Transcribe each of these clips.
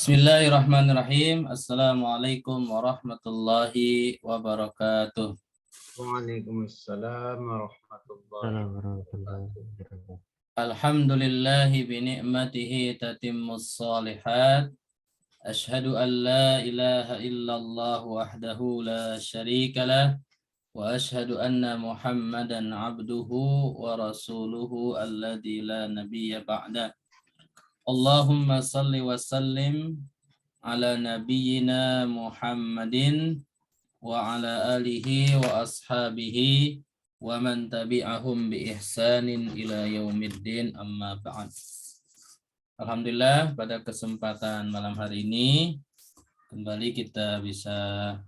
Bismillahirrahmanirrahim. Assalamualaikum warahmatullahi wabarakatuh. Waalaikumsalam warahmatullahi wabarakatuh. Alhamdulillahi binikmatihi tatimmus salihat. Ashhadu an la ilaha illallah wahdahu la syarika lah. Wa ashhadu anna Muhammadan abduhu wa rasuluhu alladzi la nabiyya ba'da. Allahumma salli wa sallim ala nabiyyina Muhammadin wa ala alihi wa ashabihi wa man tabi'ahum bi ihsanin ila yaumiddin amma ba'd. Alhamdulillah, pada kesempatan malam hari ini kembali kita bisa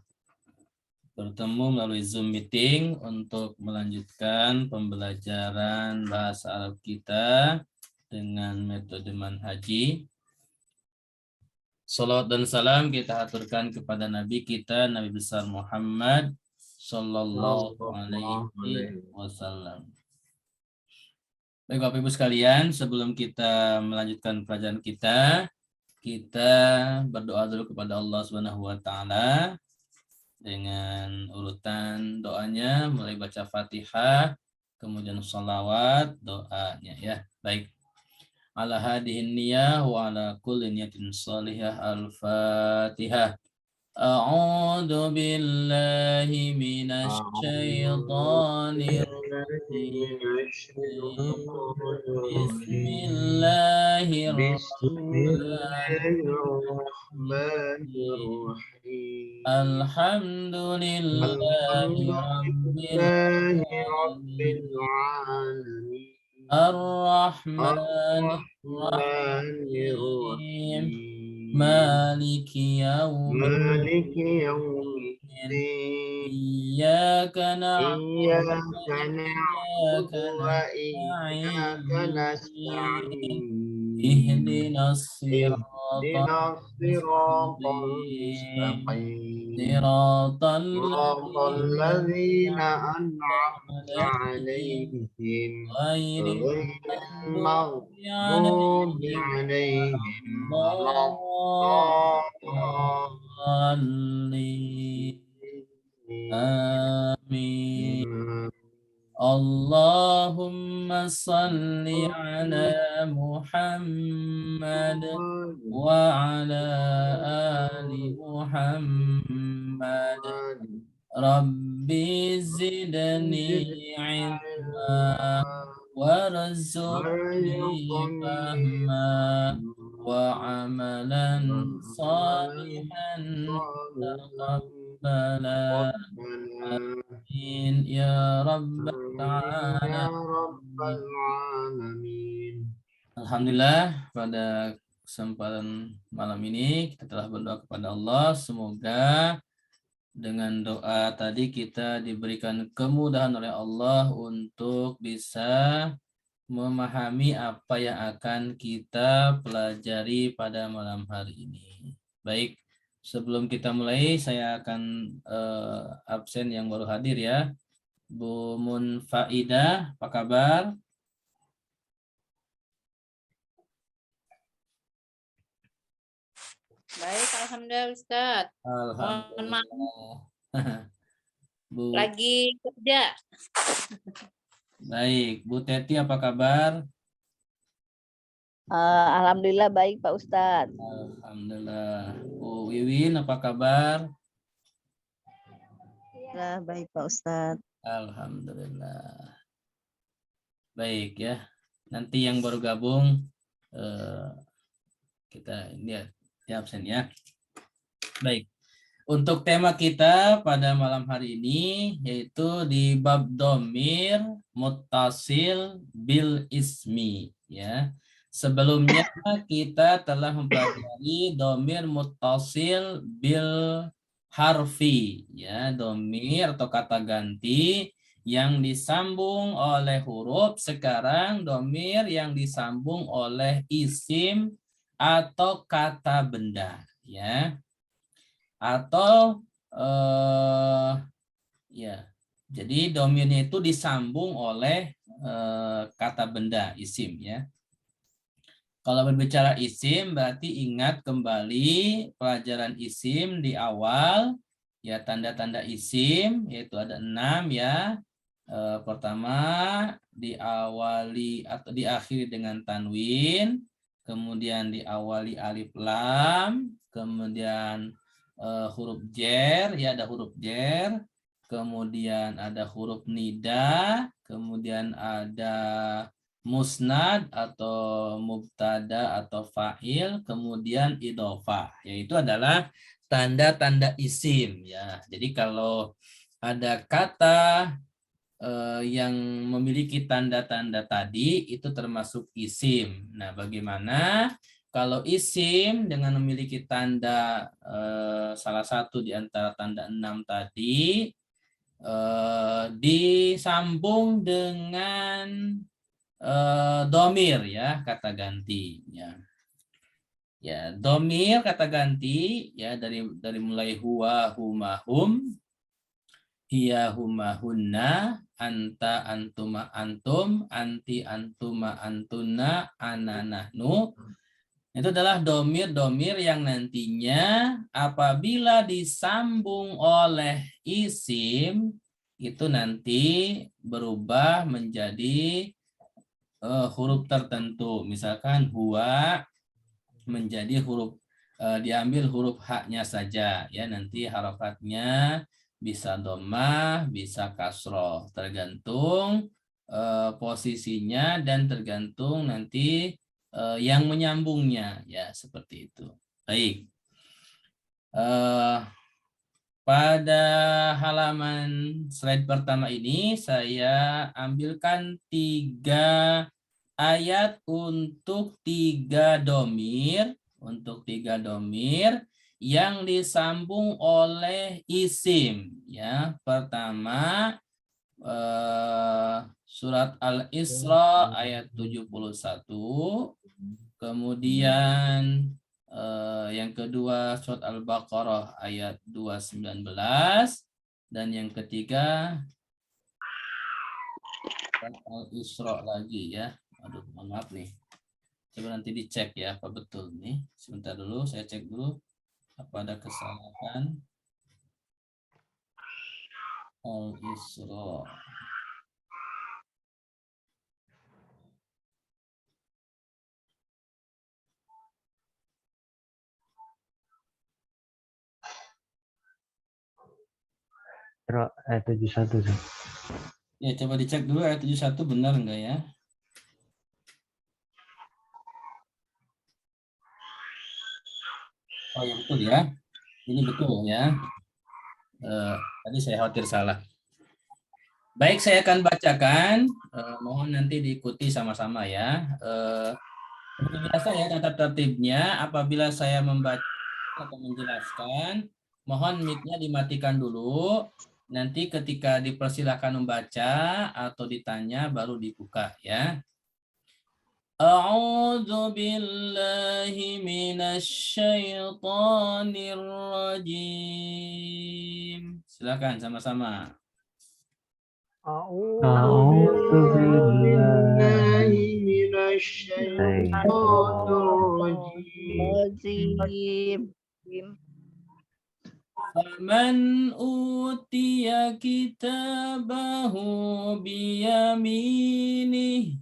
bertemu melalui Zoom meeting untuk melanjutkan pembelajaran bahasa Arab kita dengan metode manhaji. Salawat dan salam kita aturkan kepada Nabi kita, Nabi besar Muhammad Sallallahu Alaihi Wasallam. Baik Bapak Ibu sekalian, sebelum kita melanjutkan pelajaran kita berdoa dulu kepada Allah Subhanahu Wa Taala dengan urutan doanya, mulai baca Fatihah, kemudian sholawat, doanya ya. Baik. Ala hadihin niyah wa ala kulli niyatin salihah. Al-Fatihah. A'udzu billahi minasy syaithanir rajim. Bismillahirrahmanirrahim. Alhamdulillahi rabbil alamin. Ar-Rahmanir-Rahim. Maliki yaumiddin. Iyyaka na'budu wa iyyaka nasta'in. Ihdinas siratal mustaqim. Siratal ladzina an'amta 'alaihim ghairil maghdubi 'alaihim waladdallin. Amin. Allahumma salli ala Muhammad wa ala ali Muhammad. Rabbi zidni ilma warzuqni fahma wa amalan salihan taqabbala. Amin ya rabbal alamin. Alhamdulillah, pada kesempatan malam ini kita telah berdoa kepada Allah, semoga dengan doa tadi kita diberikan kemudahan oleh Allah untuk bisa memahami apa yang akan kita pelajari pada malam hari ini. Baik, sebelum kita mulai saya akan absen yang baru hadir ya. Bu Munfaidah, apa kabar? Baik, alhamdulillah Ustaz. Alhamdulillah. Bu. Lagi kerja. Baik, Bu Teti apa kabar? Alhamdulillah baik Pak Ustadz. Alhamdulillah. Bu Wiwin apa kabar? Ya, baik Pak Ustadz. Alhamdulillah. Baik ya. Nanti yang baru gabung kita lihat di absen ya. Baik. Untuk tema kita pada malam hari ini yaitu di bab dhamir muttasil bil ismi ya. Sebelumnya kita telah mempelajari dhamir muttasil bil harfi ya, dhamir atau kata ganti yang disambung oleh huruf. Sekarang dhamir yang disambung oleh isim atau kata benda ya, atau ya, jadi domirnya itu disambung oleh kata benda isim ya. Kalau berbicara isim berarti ingat kembali pelajaran isim di awal, ya tanda-tanda isim yaitu ada 6 ya. Pertama diawali atau diakhiri dengan tanwin, kemudian diawali alif lam, kemudian huruf jer, ya ada huruf jer, kemudian ada huruf nida, kemudian ada musnad atau mubtada atau fa'il, kemudian idhofah, yaitu adalah tanda-tanda isim ya. Jadi kalau ada kata yang memiliki tanda-tanda tadi itu termasuk isim. Nah, bagaimana kalau isim dengan memiliki tanda salah satu di antara tanda 6 tadi disambung dengan domir ya, kata ganti ya. Ya, domir kata ganti ya dari mulai huwa, huma, hum, hiya, huma, hunna, anta, antuma, antum, anti, antuma, antuna, ana, nahnu. Itu adalah domir-domir yang nantinya apabila disambung oleh isim itu nanti berubah menjadi huruf tertentu. Misalkan huwa menjadi huruf diambil huruf haknya saja ya, nanti harokatnya bisa dhammah, bisa kasroh, tergantung posisinya dan tergantung nanti yang menyambungnya ya, seperti itu. Baik. Pada halaman slide pertama ini saya ambilkan 3 ayat untuk 3 domir, yang disambung oleh isim ya. Pertama surat Al-Isra ayat 71, kemudian yang kedua surat Al-Baqarah ayat 219, dan yang ketiga surat Al-Isra lagi ya. Aduh, mohon maaf nih. Coba nanti dicek ya apa betul nih. Sebentar dulu, saya cek dulu apa ada kesalahan. Al-Isra. Ayat 71. Ya, coba dicek dulu ayat 71 benar enggak ya? Oh ya betul ya. Ini betul ya. Tadi saya khawatir salah. Baik, saya akan bacakan. Mohon nanti diikuti sama-sama ya. Seperti biasa ya tata tertibnya, apabila saya membaca atau menjelaskan, mohon mic-nya dimatikan dulu. Nanti ketika dipersilakan membaca atau ditanya baru dibuka ya. A'udzu billahi minasy syaithanir rajim. Silakan sama-sama. A'udzu billahi Azim. Faman utiya kitabahu biyaminih.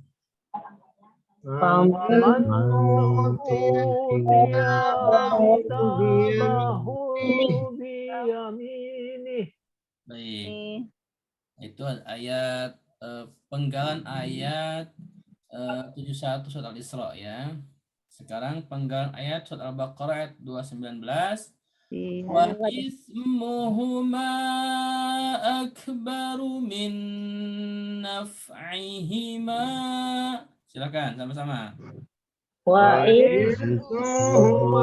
Faman utiya kitabahu biyaminih. Baik. Itu ayat penggalan ayat 71 surat Al-Isra ya. Sekarang penggalan ayat surat Al-Baqarah ayat 219. Wa ismuhuma akbaru min naf'ihima. Silakan sama-sama. Wa ismuhuma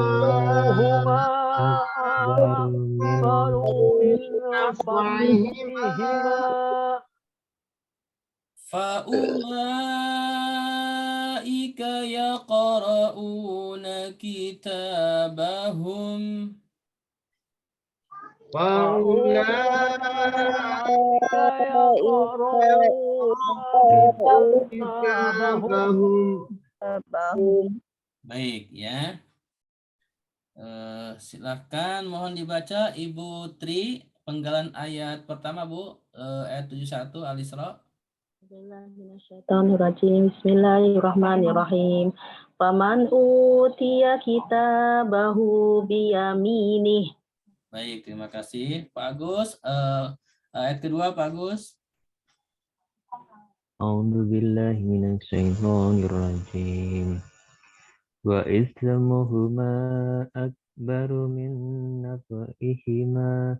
akbaru min naf'ihima. Fa'ulaika yaqra'una kitabahum. Bahum Baik ya. Silakan mohon dibaca Ibu Tri penggalan ayat pertama Bu, ayat 71 Al-Isra. Bismillahirrahmanirrahim. Bismillahirrahmanirrahim. Faman utiya kitabahu biyaminih. Baik, terima kasih Pak Agus. Ayat kedua Pak Agus. A'udzu billahi minasyaitonir rajim. Wa islamuhuma akbaru min naf'ihima.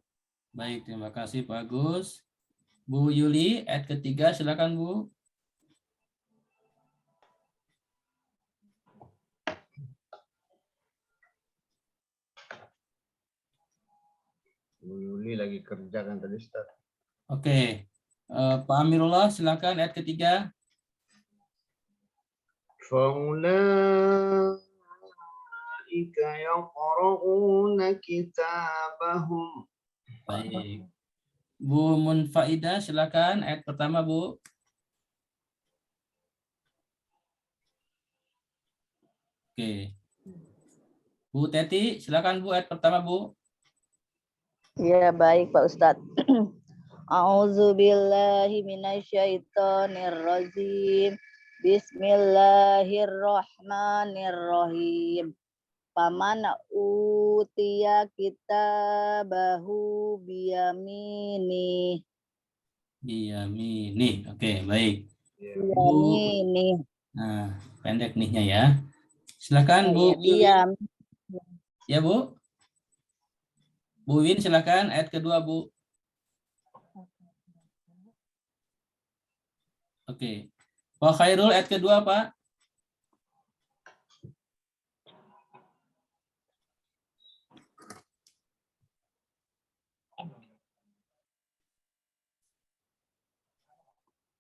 Baik, terima kasih Pak Agus. Bu Yuli, ayat ketiga silakan Bu. Bu Yuli lagi kerja kan tadi Ustaz. Oke. Pak Amirullah silakan ayat ketiga. Faulaika yaqra'una kitabahum. Baik. Bu Munfaidah silakan ayat pertama Bu. Oke. Bu Teti silakan Bu ayat pertama Bu. Ya, baik Pak Ustadz. A'udzu billahi minasyaitonir rajim. Bismillahirrahmanirrahim. Paman utiya kitabahu biyamini. Biyamini. Oke, baik. Bu. Biyamini. Nah, pendek nihnya ya. Silakan Bu. Biyam. Ya Bu. Bu Win silakan ayat kedua Bu. Oke. Pak Khairul ayat kedua Pak.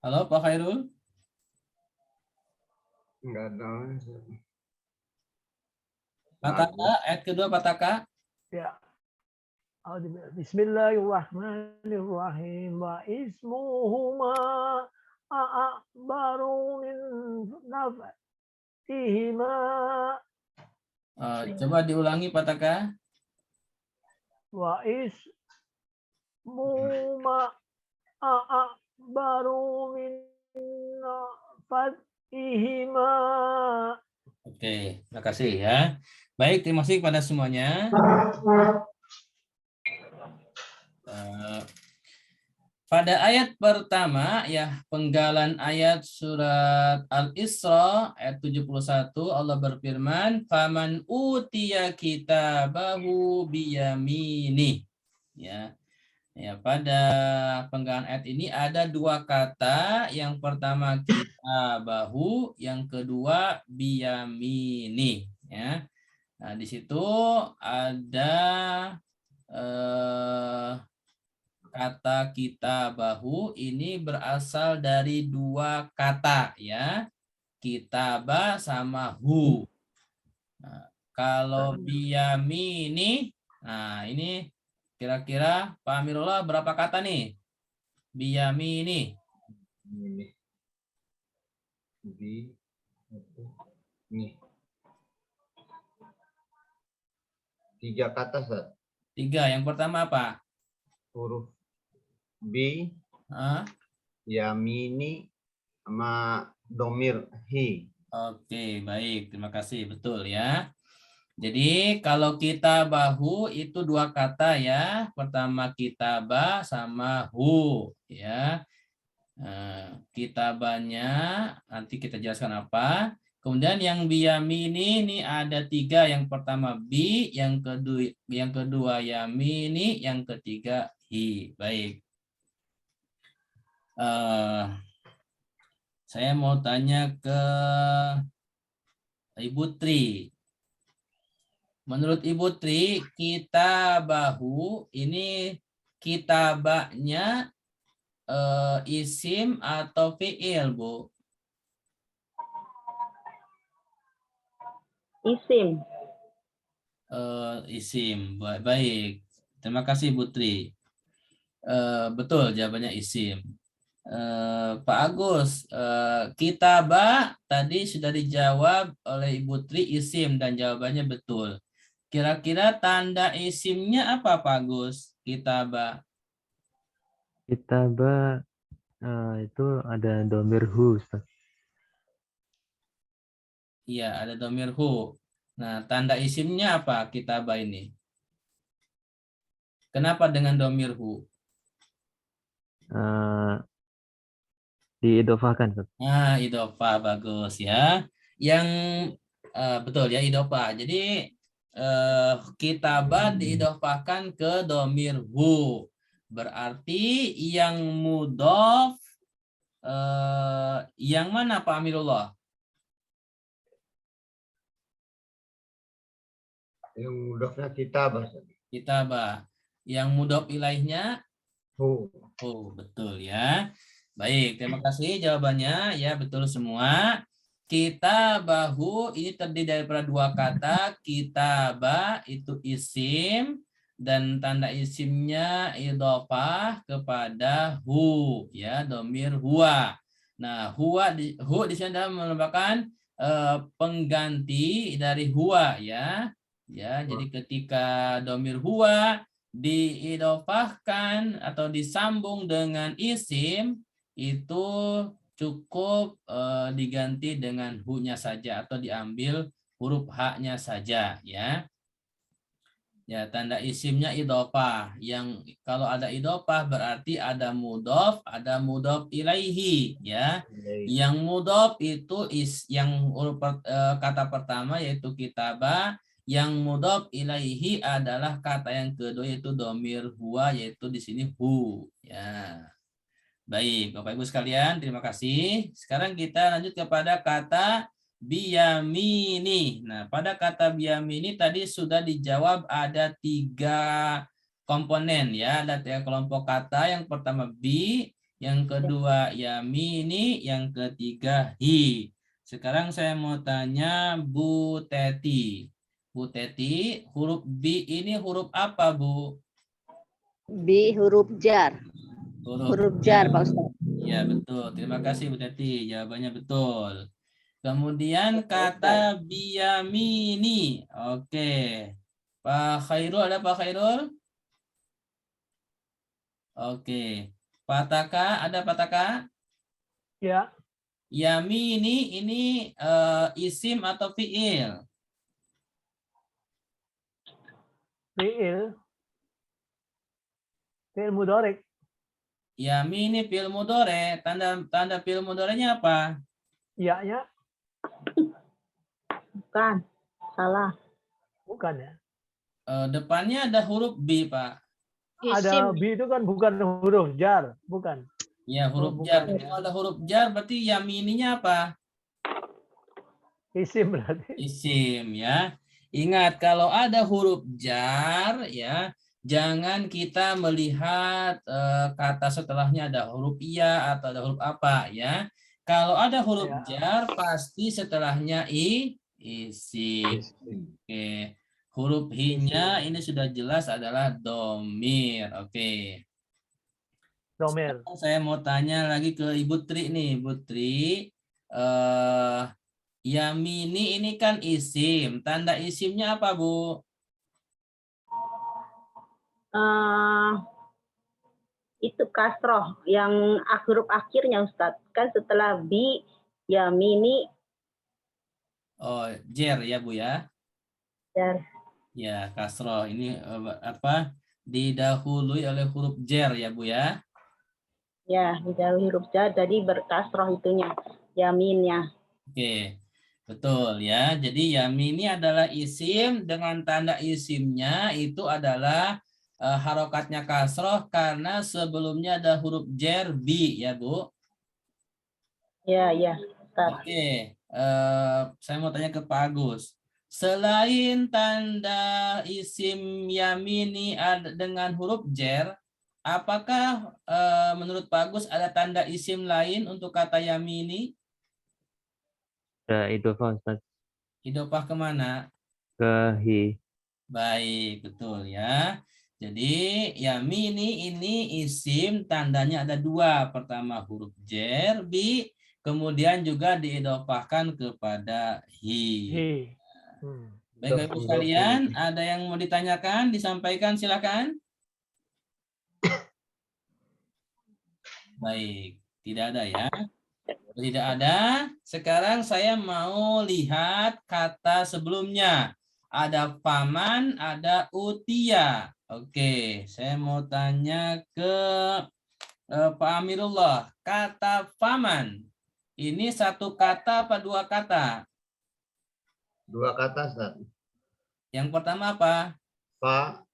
Halo Pak Khairul. Enggak ada. Pataka ayat kedua Pataka. Ya. Bismillahirrahmanirrahim. Wa ismuhuma a'baru min naf'ihima. Coba diulangi Pataka. Wa ismuhuma a'baru min naf'ihima. Oke, terima kasih ya. Baik, terima kasih kepada semuanya. Pada ayat pertama ya, penggalan ayat surat Al-Isra ayat 71 Allah berfirman, "Faman utiya kitabahu biyamini." Ya. Ya, pada penggalan ayat ini ada dua kata, yang pertama kitabahu, yang kedua biyamini ya. Nah, di situ ada kata kitabahu ini berasal dari dua kata ya. Kitaba sama hu. Nah, kalau biyamini, nah ini kira-kira Pak Amirullah berapa kata nih? Biyamini. Ini. Ini. 3 kata Ustaz. 3. Yang pertama apa? Huruf B, yamini, sama domir hi. Oke, baik. Terima kasih. Betul ya. Jadi kalau kita bahu itu dua kata ya. Pertama kitabah sama hu ya. Kitabahnya nanti kita jelaskan apa. Kemudian yang biyamini ini ada 3. Yang pertama bi, yang kedua yamini, yang ketiga hi. Baik. Saya mau tanya ke Ibu Tri. Menurut Ibu Tri, kitabahu ini kitabahnya isim atau fi'il, Bu? Isim. Isim. Baik. Terima kasih Bu Tri. Betul, jawabannya isim. Pak Agus, kitabah tadi sudah dijawab oleh Ibu Tri isim dan jawabannya betul. Kira-kira tanda isimnya apa Pak Agus? Kitabah. Kitabah itu ada domir hu, Ustaz. Iya, ada domir hu. Nah, tanda isimnya apa kitabah ini? Kenapa dengan domir hu? Diidofahkan, Ustaz. Nah, idofa bagus ya. Yang betul ya idofa. Jadi kitabah diidofahkan ke domir hu. Berarti yang mudhof yang mana Pak Amirullah? Yang mudofnya kitabah. Kitabah. Yang mudhof ilaihnya? Hu. Oh, betul ya. Baik, terima kasih jawabannya. Ya, betul semua. Kitabahu ini terdiri daripada dua kata. Kitabah itu isim dan tanda isimnya idhofah kepada hu, ya, domir huwa. Nah, hu di sini adalah merupakan pengganti dari huwa, ya. Ya, jadi ketika domir huwa diidofahkan atau disambung dengan isim itu cukup diganti dengan hu-nya saja atau diambil huruf h-nya saja, ya. Ya, tanda isimnya idofah. Yang kalau ada idofah berarti ada mudhof ilaihi, ya. Yang mudhof itu yang huruf kata pertama yaitu kitabah. Yang mudhof ilaihi adalah kata yang kedua yaitu domir huwa, yaitu di sini hu, ya. Baik, Bapak Ibu sekalian, terima kasih. Sekarang kita lanjut kepada kata biyamini. Nah, pada kata biyamini tadi sudah dijawab ada 3 komponen, ya. Ada 3 kelompok kata. Yang pertama bi, yang kedua yamini, yang ketiga hi. Sekarang saya mau tanya Bu Teti. Bu Teti, huruf B ini huruf apa, Bu? B huruf jar. Huruf jar, Pak Ustaz. Ya, betul. Terima kasih, Bu Teti. Jawabannya betul. Kemudian kata biyamini. Oke. Pak Khairul, ada Pak Khairul? Oke. Pak Taka, ada Pak Taka? Ya, Yamini ini isim atau fiil? fi'il. Fi'il mudhari'. Yamini fiil mudhari'. Tanda fiil mudhari'nya apa? Ya-nya Bukan. Salah. bukan ya. Depannya ada huruf B, Pak. Ada Isim. B itu kan bukan huruf jar, bukan. Ya, huruf bukan jar. ya. Kalau ada huruf jar berarti yamininya apa? Isim berarti. Isim, ya. Ingat kalau ada huruf jar, ya, jangan kita melihat kata setelahnya ada huruf iya atau ada huruf apa, ya. Kalau ada huruf Ya. jar pasti setelahnya isim. Oke. Huruf hi-nya ini sudah jelas adalah domir. Oke. Domir. Sekarang saya mau tanya lagi ke Ibu Tri nih, Ibu Tri. Yamini ini kan isim. Tanda isimnya apa, Bu? Itu kasroh yang huruf akhirnya Ustadz. Kan setelah bi, yamini, Oh, jer ya, Bu ya. dan Ya, kasroh. Ini apa? Didahului oleh huruf jer ya, Bu ya. ya didahului huruf jar, jadi berkasroh itunya, yaminnya. Oke. Betul ya. Jadi yamini adalah isim dengan tanda isimnya itu adalah harokatnya kasroh karena sebelumnya ada huruf jer bi ya, Bu. Ya, Ustadz. Oke, saya mau tanya ke Pak Agus. Selain tanda isim yamini dengan huruf jer, apakah menurut Pak Agus ada tanda isim lain untuk kata yamini? Ada idofah, Ustaz. Idofah kemana? Ke hi. Baik, betul ya. Jadi yamini ini isim tandanya ada dua. Pertama huruf jar, bi, kemudian juga diidhofahkan kepada hi. Hi. Hmm. Baik Ibu sekalian, ada yang mau ditanyakan, disampaikan silakan. Baik, tidak ada ya. Tidak ada. Sekarang saya mau lihat kata sebelumnya. Ada paman, ada utia. Oke, saya mau tanya ke Pak Amirullah. Kata paman, ini satu kata apa dua kata? Dua kata, Ustaz. Yang pertama apa? Pak,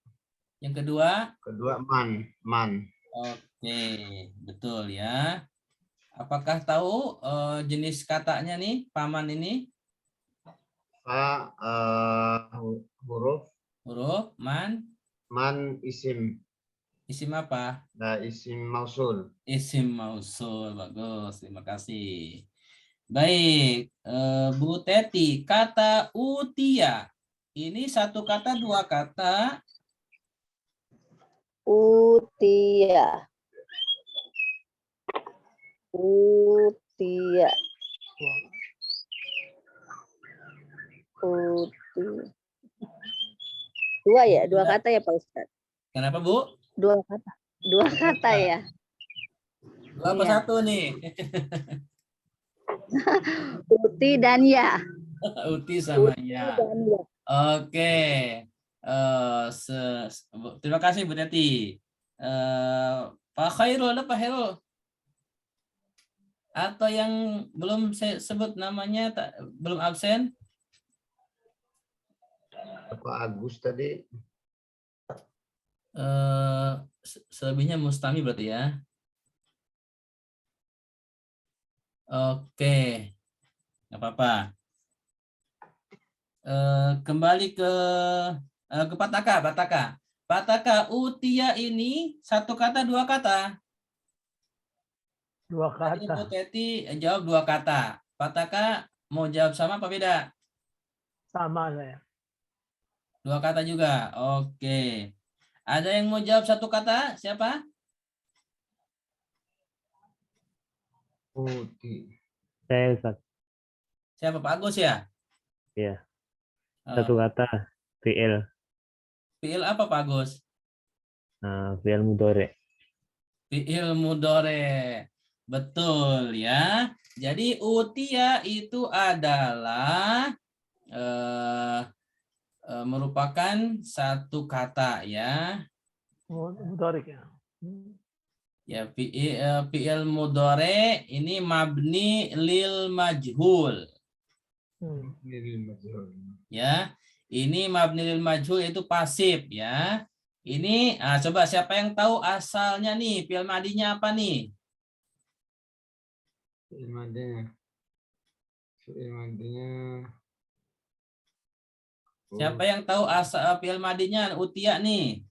Yang kedua? kedua man. Man. Oke, betul ya. Apakah tahu jenis katanya nih, paman ini? Fa, huruf. Huruf, man, Man isim. isim apa? Nah, isim mausul. Isim mausul, bagus, terima kasih. Baik, Bu Teti, kata utia, ini satu kata, dua kata? Utia. Utia. Utia. Dua ya, dua kata ya Pak Ustadz. Kenapa Bu? Dua kata. Dua kata ya. Dua apa Iya. satu nih? Uti dan ya. Uti sama Uti ya. dan ya. Oke. Terima kasih Bu Teti. Pak Khairul, ada Pak Khairul? Atau yang belum saya sebut namanya, belum absen? Pak Agus tadi. Selebihnya Mustami berarti ya. Oke, nggak apa-apa. Kembali ke Pataka, Pataka. Pataka, utia ini satu kata, dua kata? Dua Tadi Bu kata. Teti jawab dua kata. Pataka mau jawab sama apa beda? Sama saya. Dua kata juga. Oke. Ada yang mau jawab satu kata? Siapa? Putih. Saya Ustaz. Siapa, Pak Agus ya? Iya. Satu kata. Fi'il. Fi'il apa Pak Agus? Fi'il mudhari'. Fi'il mudhari'. Betul ya. Jadi utia itu adalah merupakan satu kata ya. Mudhari' ya. Ya, fi'il mudhari' ini mabni lil majhul. Ya, ini mabni lil majhul itu pasif ya. Ini coba siapa yang tahu asalnya nih, fi'il madinya apa nih? Fi'il madinya. Fi'il madinya. Siapa yang tahu asal fi'il madinya utia nih?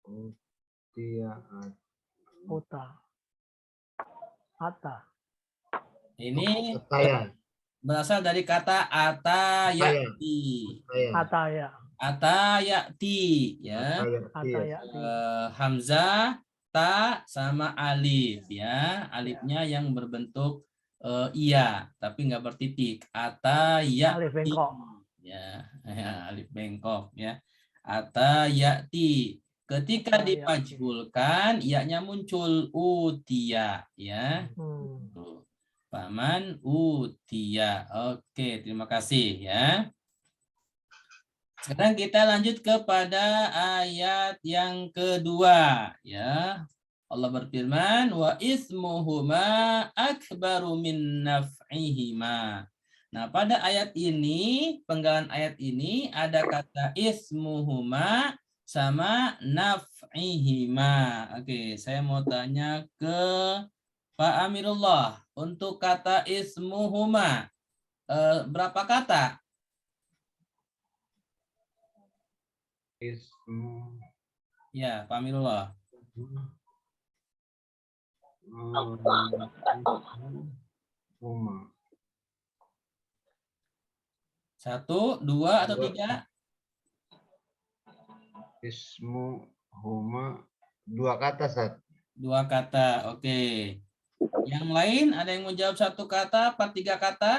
Utia. Uta. Ata. Ini Ataya. berasal dari kata atayati. Ataya. Atayati ya. Ataya. Hamzah, ta sama alif ya. Alifnya yang berbentuk iya tapi nggak bertitik. Atayati. Alif bengkok. Ya, alif bengkok ya. Atayati. Ketika dimajhulkan, ianya muncul utia ya. Tuh. Paman utia. Oke, terima kasih ya. Sekarang kita lanjut kepada ayat yang kedua ya. Allah berfirman wa ismuhuma akbaru min naf'ihima. Nah, pada ayat ini, penggalan ayat ini ada kata ismuhuma sama naf'ihima. Oke, saya mau tanya ke Pak Amirullah. Untuk kata ismuhuma, berapa kata? Ismu. Ya, Pak Amirullah. Huma. Satu, dua, atau tiga? Ismu huma 2 kata, Ustaz. 2 kata. Oke. Yang lain ada yang mau jawab 1 kata apa 3 kata?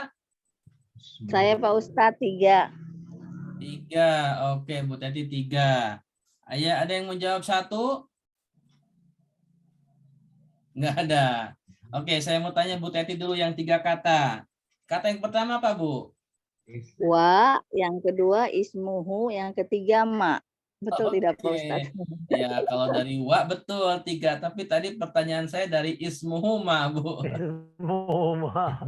Saya Pak Ustadz 3. 3. Oke, Bu Teti 3. Ayah ada yang mau jawab 1? Enggak ada. Oke, saya mau tanya Bu Teti dulu yang 3 kata. Kata yang pertama apa, Bu? Wa, yang kedua ismuhu, yang ketiga ma. Betul tidak Pak Oke. Ustadz? Ya, kalau dari wa betul 3, tapi tadi pertanyaan saya dari ismuhuma, Bu. Semua.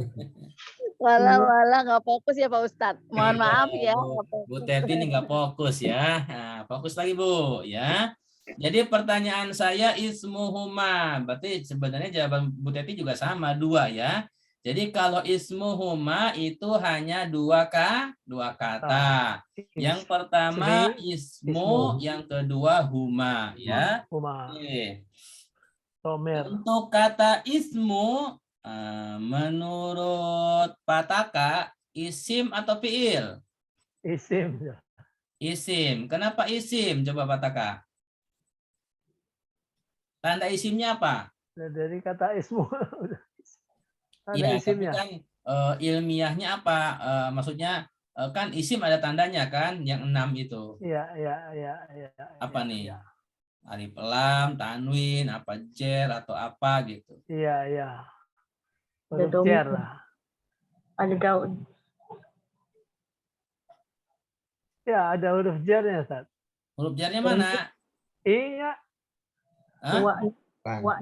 Walah nggak fokus ya Pak Ustadz. Mohon maaf ya. Bu, nggak fokus. Bu Teti ini nggak fokus ya. Nah, fokus lagi, Bu, ya. Jadi pertanyaan saya ismuhuma. Berarti sebenarnya jawaban Bu Teti juga sama, 2 ya. Jadi kalau ismuhuma itu hanya 2 kata. Yang pertama ismu, yang kedua huma ya. Huma. Oke. Domer. Untuk kata ismu menurut Pataka isim atau fiil? Isim. Ya. Isim. Kenapa isim? Coba Pataka. Tanda isimnya apa? Dari kata ismu. Ada Iya, tapi isimnya. kan ilmiahnya apa? Maksudnya kan isim ada tandanya kan, yang 6 itu. Iya. Apa ya, nih? ya. Alif lam, tanwin, apa jer atau apa gitu. Iya. Ada Huruf jar domir. lah. Ada daun. Ya, ada huruf jarnya, Ustaz. Huruf jarnya mana? Iya. Hah? Wa, Bukan. wa,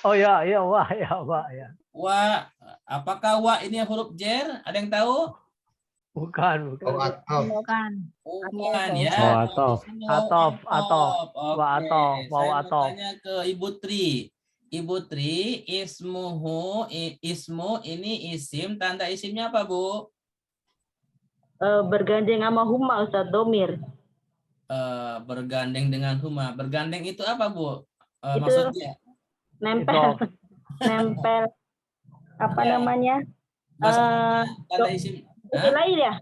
Oh ya, wah ya. Wa, apakah wa ini huruf jer? Ada yang tahu? Bukan. Oh, atof. Bukan. Bukan ya. Oh, atof. Di sini Atof. Oke. Wa atof, Saya mau mau atof. tanya ke Ibu Tri. Ibu Tri, ismu ini isim, tanda isimnya apa, Bu? bergandeng sama huma Ustaz, domir. Bergandeng dengan huma. Bergandeng itu apa, Bu? Itu Maksudnya? nempel. Nempel. Apa Ya. namanya? Maksudnya tanda isim. Itu lain ya?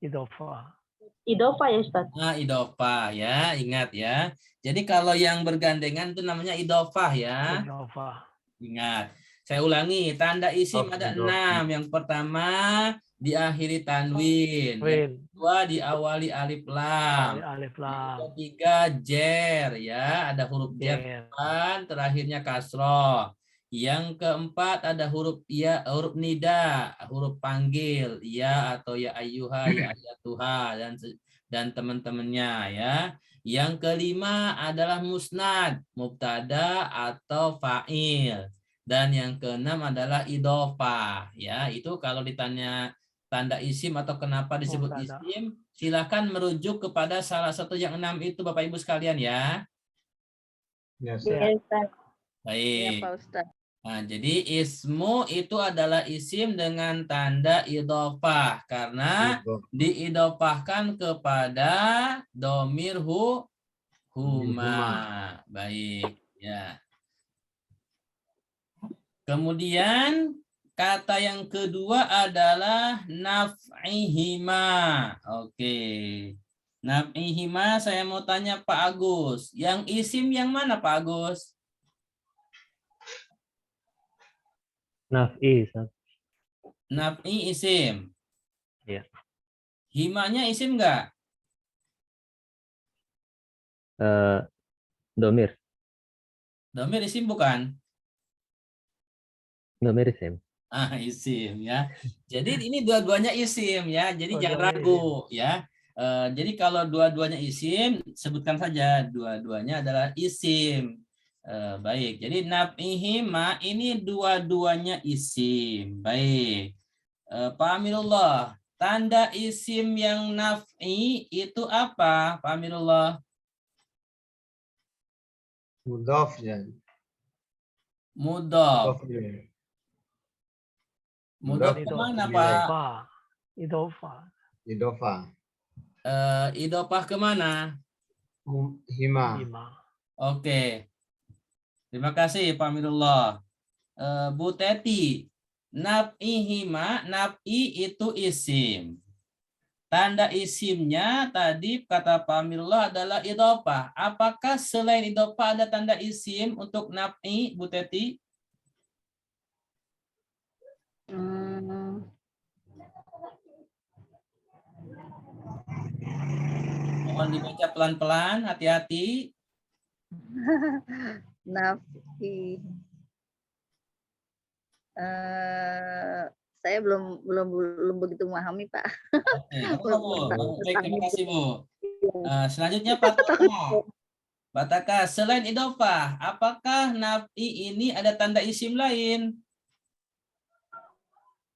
Idofa. Idofa ya Ustaz? Idofah ya, ingat ya. Jadi kalau yang bergandengan itu namanya idofah ya. Idofa. Ingat. Saya ulangi, tanda isim Oh, ada idofah. 6. Yang pertama diakhiri tanwin. Yang Win. kedua diawali alif lam. Alif Yang lam. ketiga jer ya, ada huruf jer Yer. depan, terakhirnya kasroh. Yang keempat ada huruf ya, huruf nida, huruf panggil, ya atau ya ayyuha, ya ayatuha dan teman-temannya ya. Yang kelima adalah musnad, mubtada atau fa'il. Dan yang keenam adalah idofah ya. Itu kalau ditanya tanda isim atau kenapa disebut Mubtada. isim, silakan merujuk kepada salah satu yang 6 itu Bapak Ibu sekalian ya. Ya, Ya Ustaz. Iya Baik. Pak Ustadz. Nah, jadi ismu itu adalah isim dengan tanda idofah karena diidofahkan kepada domir huma. Baik, ya. Kemudian kata yang kedua adalah naf'ihima. Oke. Naf'ihima saya mau tanya Pak Agus. Yang isim yang mana Pak Agus? Naf'i, Ustaz. Naf'i isim. Iya. Himanya isim enggak? Domir. Domir isim bukan? Domir isim. Isim ya. Jadi ini dua-duanya isim ya. Jadi jangan ragu ya. Jadi kalau dua-duanya isim, sebutkan saja dua-duanya adalah isim. Baik. Jadi naf'ihima ini dua-duanya isim. Baik. Pak Amirullah, tanda isim yang naf'i itu apa, Pak Amirullah? Mudhof ya. Mudhof. Mudhof Mudhof kemana, ilaihi. Pak? Idofa. Idofah. Idofah kemana? Hima. Oke. Terima kasih Pak Amirullah. Bu Teti, naf'ihima, naf'i itu isim. Tanda isimnya tadi kata Pak Amirullah adalah idhofah. Apakah selain idhofah ada tanda isim untuk naf'i, Bu Teti? Hmm, Mohon dibaca pelan-pelan, hati-hati. Nafi. Saya belum begitu memahami, Pak. Oke, nggak apa-apa, Bu. Baik, terima kasih, Bu. Selanjutnya Pak Takut. Bataka, selain idhofah, apakah naf'i ini ada tanda isim lain?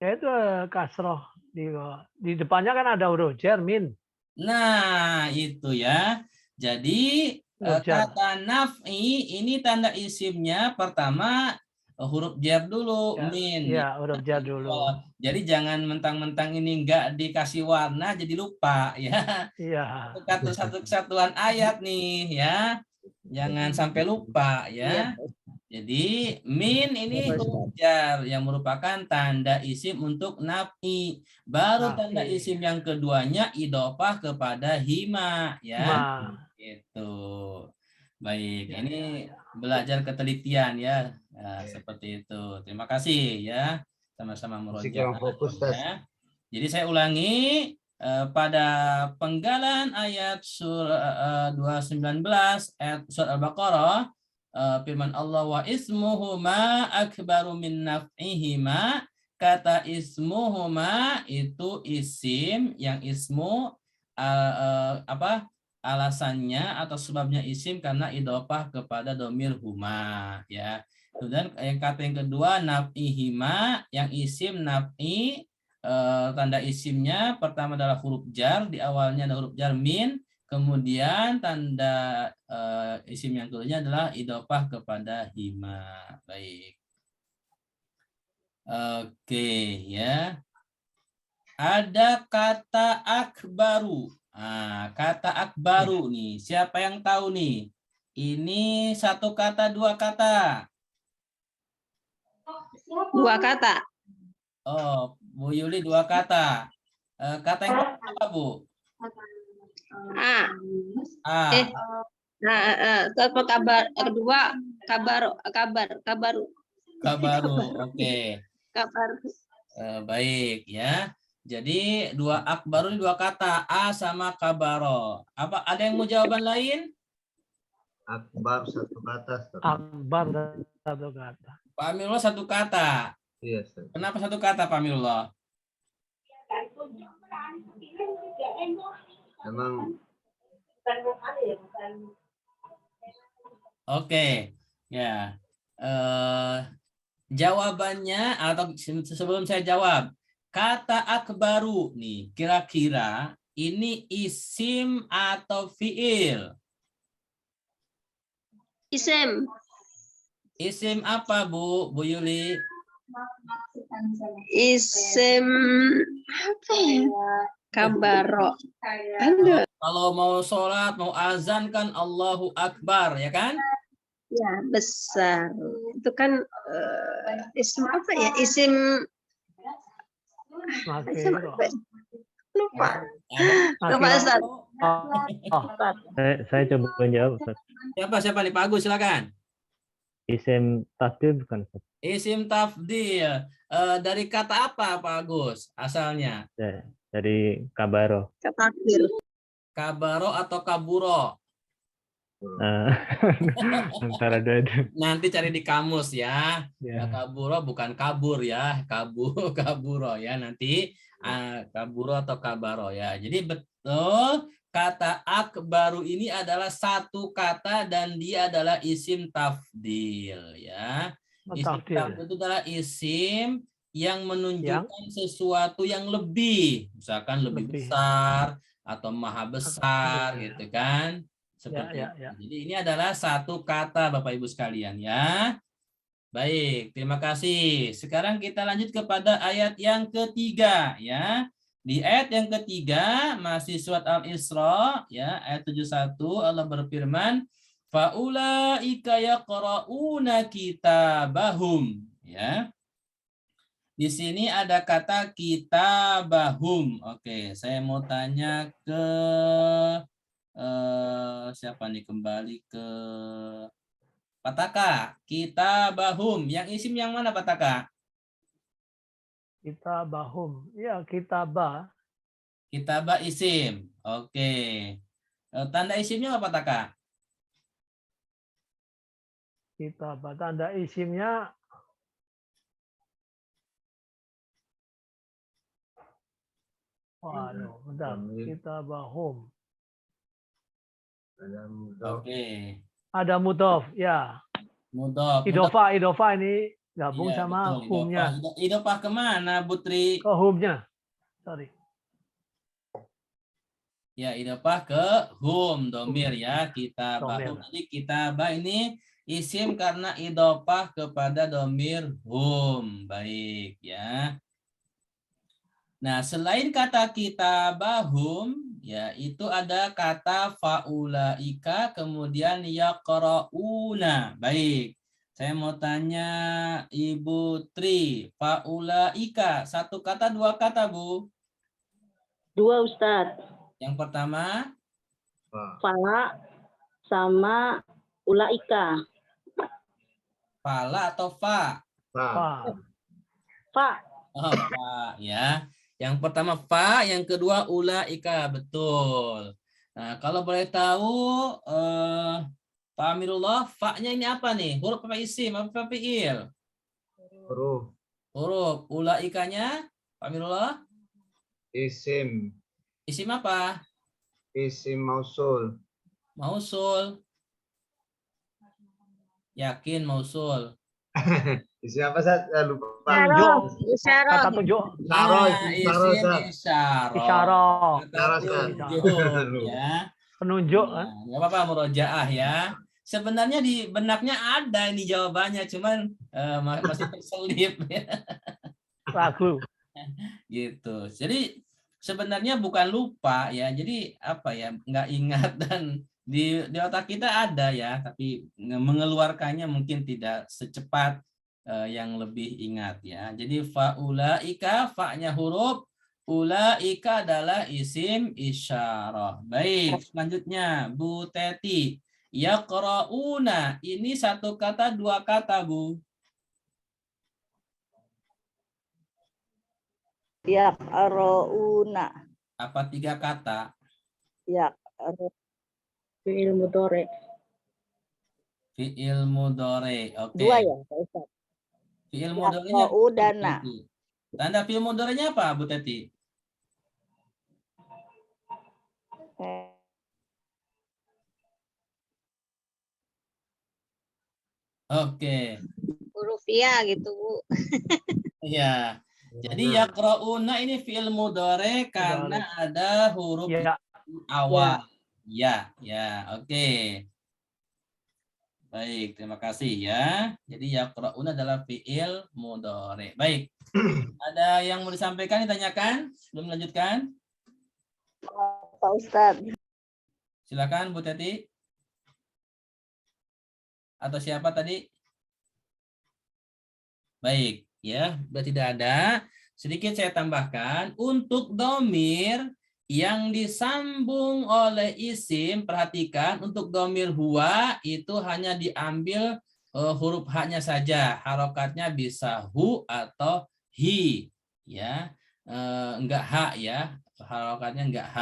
Yaitu kasroh di depannya kan ada huruf jar min. Nah, itu ya. Jadi Huruf jar. kata naf'i ini tanda isimnya pertama huruf jar dulu, Ya, min. ya, huruf jar dulu. Jadi jangan mentang-mentang ini enggak dikasih warna jadi lupa ya. Iya. Satu kesatuan ayat nih ya. Jangan sampai lupa ya. Jadi min ini huruf jar yang merupakan tanda isim untuk naf'i. Baru tanda Naf'i. isim yang keduanya idhofah kepada hima ya. Ma. Itu. Baik, Ya, ini belajar ketelitian ya. Nah, seperti itu. Terima kasih ya. Sama-sama Masih murojaah kurang fokus, Ustaz. ya. Jadi saya ulangi pada penggalan ayat surah 219 ayat surat Al-Baqarah, firman Allah wa ismuhuma akbaru min naf'ihima. Kata ismuhuma itu isim yang ismu alasannya atau sebabnya isim karena idhofah kepada domir huma ya. Kemudian yang kata yang kedua naf'ihima yang isim naf'i tanda isimnya pertama adalah huruf jar, di awalnya ada huruf jar min, kemudian tanda isim yang keduanya adalah idhofah kepada hima. Baik. Oke ya. Ada kata akbaru. Nah, kata akbaru nih. Siapa yang tahu nih? Ini satu kata, dua kata. Dua kata. Oh, Bu Yuli dua kata. Kata yang pertama apa, Bu? A. A. Terus kabar kedua kabaru. Kabaru. Oke. Kabar. Baik ya. Jadi dua akbaru ini dua kata, A sama kabaro. Apa ada yang mau jawaban lain? Akbar satu kata, Ustaz. Akbar satu kata. Pak Amirullah satu kata. Iya, Ustaz. Kenapa satu kata Pak Amirullah? Emang Oke, ya. Jawabannya atau sebelum saya jawab, kata akbaru nih, kira-kira ini isim atau fiil? Isim. Isim apa Bu Yuli? Isim apa ya? Kabaro. Ada. Kalau mau sholat, mau azan kan Allahu Akbar, ya kan? Ya, besar. Itu kan isim apa ya? Isim Makiro. apa ya? Lupa. Lupa, Makiro. Ustaz. Saya coba menjawab, Ustaz. Siapa nih Pak Agus, silakan. Isim tafdil bukan, Ustaz? Isim tafdil. Dari kata apa Pak Agus asalnya? Ya, dari kabaro. Ketakdir. Kabaro atau kaburo? Antara dua-dua. Nanti cari di kamus ya. Ya. Kaburo bukan kabur ya. Kaburo ya. Nanti kaburo atau kabaro ya. Jadi betul kata akbaru ini adalah satu kata dan dia adalah isim tafdil ya. Isim tafdil itu adalah isim yang menunjukkan sesuatu yang lebih, misalkan lebih besar atau maha besar gitu kan. Seperti itu. Jadi ini adalah satu kata Bapak Ibu sekalian ya. Baik, terima kasih. Sekarang kita lanjut kepada ayat yang ketiga ya. Di ayat yang ketiga masih surat Al-Isra ya, ayat 71 Allah berfirman, faulaika yaqra'una kitabahum ya. Di sini ada kata kitabahum. Oke, saya mau tanya ke siapa nih, kembali ke Pataka. Kitabahum. Yang isim yang mana Pataka? Kitabahum. Ya, kitabah. Kitabah isim. Oke. Tanda isimnya apa Pataka? Kitabah. Tanda isimnya waduh, bentar. Domir. Kitabahum. Ada mudhof. Oke. Ada mudhof, ya. Mudhof. Idofa ini gabung Iya, sama betul. humnya. Idofah kemana, Putri? Ke humnya. Sorry. Ya, idofah ke hum, domir ya, kitabah. Domir. Jadi kitabah ini isim karena idofah kepada domir hum. Baik ya. Nah, selain kata kitabahum, ya itu ada kata faulaika, kemudian yaqra'una. Baik. Saya mau tanya Ibu Tri, faulaika satu kata dua kata, Bu? 2 Ustadz. Yang pertama, Fa. Fa sama ulaika. fala atau fa? Fa. Fa. Fa. Oh, fa ya. Yang pertama fa, yang kedua ulaika, betul. Nah, kalau boleh tahu Pak Amirullah, fa-nya ini apa nih? Huruf apa isim? Apa fi'il? Huruf. Huruf. Ulaikanya, Pak Amirullah, Isim. isim apa? Isim mausul. Mausul. Yakin mausul. Isim apa Saya lupa. Tunjuk. Isyarah. Kata tunjuk. Isyarah, Nah, isim isyarah, isim Ustaz. isyarah. Isyarah. Kata Isyarah, Ustaz. tunjuk, ya. Penunjuk kan. Nah, nggak apa-apa murojaah ya. Sebenarnya di benaknya ada ini jawabannya, cuman masih terselip ya. Ragu. Gitu. Jadi sebenarnya bukan lupa ya. Jadi apa ya, nggak ingat dan di otak kita ada ya, tapi mengeluarkannya mungkin tidak secepat yang lebih ingat ya. Jadi faulaika, fa-nya huruf, ulaika adalah isim isyarah. Baik, selanjutnya Bu Teti. Yaqra'una, ini satu kata dua kata, Bu? Yaqra'una. Apa tiga kata? Yaqra. Fi'il mudhari. Fi'il mudhari. Oke. 2 ya, Pak Ustaz. Fi'il mudhari'nya Yaqra'udana. tanda fi'il mudhari'nya apa, Bu Teti? Oke. Huruf ya gitu, Bu. Iya. Jadi yaqra'una ini fi'il mudhari karena ada huruf Ya. awal. Ya, ya. Oke. Baik, terima kasih ya. Jadi yaqra'una adalah fi'il mudhari. Baik. Ada yang mau disampaikan, ditanyakan sebelum melanjutkan? Pak Ustaz. Silakan Bu Teti. Atau siapa tadi? Baik, ya, sudah tidak ada. Sedikit saya tambahkan, untuk domir yang disambung oleh isim, perhatikan untuk domir huwa itu hanya diambil huruf h-nya saja. Harokatnya bisa hu atau hi, ya, enggak h ya, harokatnya enggak h,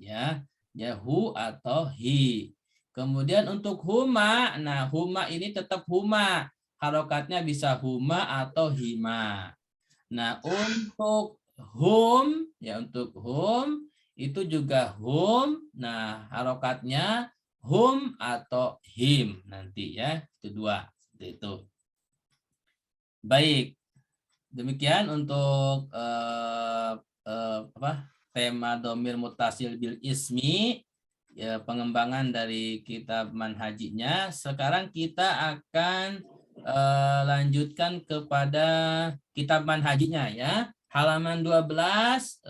ya, ya hu atau hi. Kemudian untuk huma, nah huma ini tetap huma, harokatnya bisa huma atau hima. Nah untuk hum, ya untuk hum itu juga hum, nah harokatnya hum atau him nanti ya, itu dua, seperti itu. Baik, demikian untuk tema domir mutasil bil ismi. Ya, pengembangan dari kitab manhajinya. Sekarang kita akan lanjutkan kepada kitab manhajinya ya. Halaman 12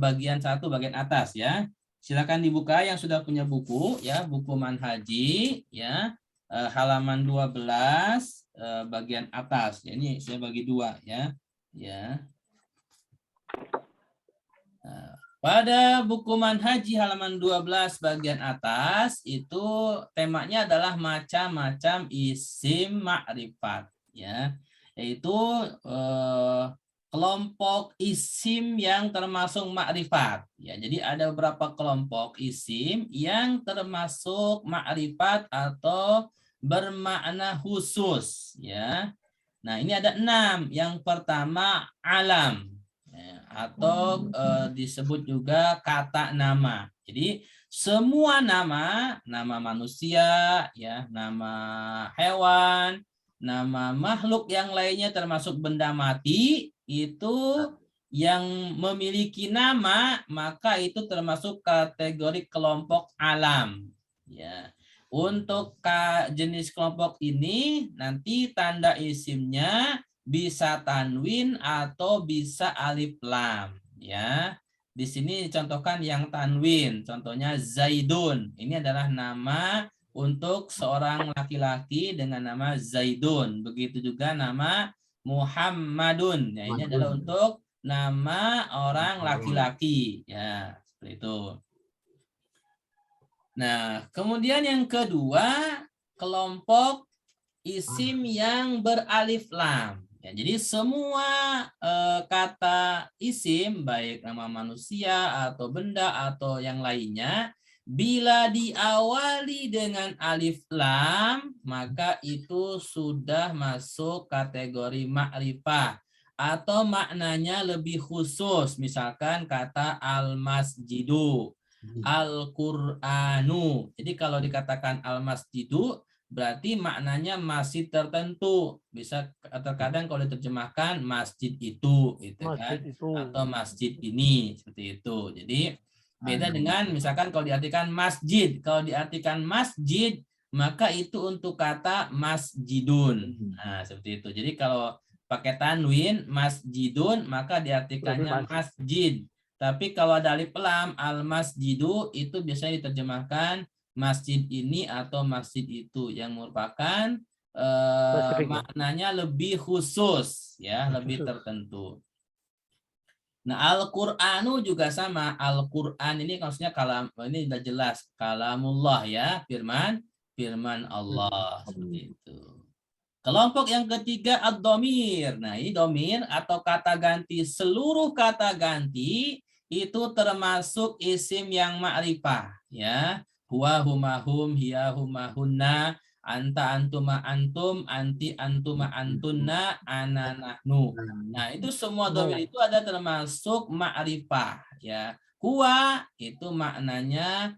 bagian 1 bagian atas ya. Silakan dibuka yang sudah punya buku ya, buku manhaji ya. Halaman 12 bagian atas. Ya, ini saya bagi dua ya. ya. Nah, pada buku Manhaji halaman 12 bagian atas itu temanya adalah macam-macam isim ma'rifat, ya, yaitu kelompok isim yang termasuk ma'rifat, ya. Jadi ada beberapa kelompok isim yang termasuk ma'rifat atau bermakna khusus, ya. Nah, ini ada 6. Yang pertama alam, ya, atau disebut juga kata nama. Jadi semua nama, nama manusia, ya, nama hewan, nama makhluk yang lainnya termasuk benda mati, itu yang memiliki nama, maka itu termasuk kategori kelompok alam, ya. Untuk jenis kelompok ini nanti tanda isimnya bisa tanwin atau bisa alif lam, ya. Di sini dicontohkan yang tanwin, contohnya Zaidun. Ini adalah nama untuk seorang laki-laki dengan nama Zaidun. Begitu juga nama Muhammadun. Ya, ini adalah untuk nama orang laki-laki, ya, seperti itu. Nah, kemudian yang kedua, kelompok isim yang beralif lam. Ya, jadi semua kata isim, baik nama manusia atau benda atau yang lainnya, bila diawali dengan alif lam, maka itu sudah masuk kategori ma'rifah atau maknanya lebih khusus. Misalkan kata al-masjidu, Al-Qur'anu. Jadi kalau dikatakan al-masjidu berarti maknanya masjid tertentu. Bisa terkadang kalau diterjemahkan masjid itu, gitu kan? Atau masjid ini, seperti itu. Jadi beda dengan misalkan kalau diartikan masjid. Kalau diartikan masjid, maka itu untuk kata masjidun. Nah, seperti itu. Jadi kalau pakai tanwin masjidun, maka diartikannya masjid. Tapi kalau ada alif lam, al-masjidu itu biasanya diterjemahkan masjid ini atau masjid itu, yang merupakan maknanya lebih khusus, ya, lebih tertentu. Nah, Al-Qur'anu juga sama. Al-Qur'an ini maksudnya kalam, ini sudah jelas kalamullah, ya, firman Allah, seperti itu. Kelompok yang ketiga ad-dhamir. Nah, ini dhamir atau kata ganti. Seluruh kata ganti itu termasuk isim yang ma'rifah, ya. Huwa huma hum, hiya huma hunna, anta antuma antum, anti antuma antunna, ana nahnu. Nah, itu semua dhamir itu ada termasuk ma'rifah, ya. Huwa itu maknanya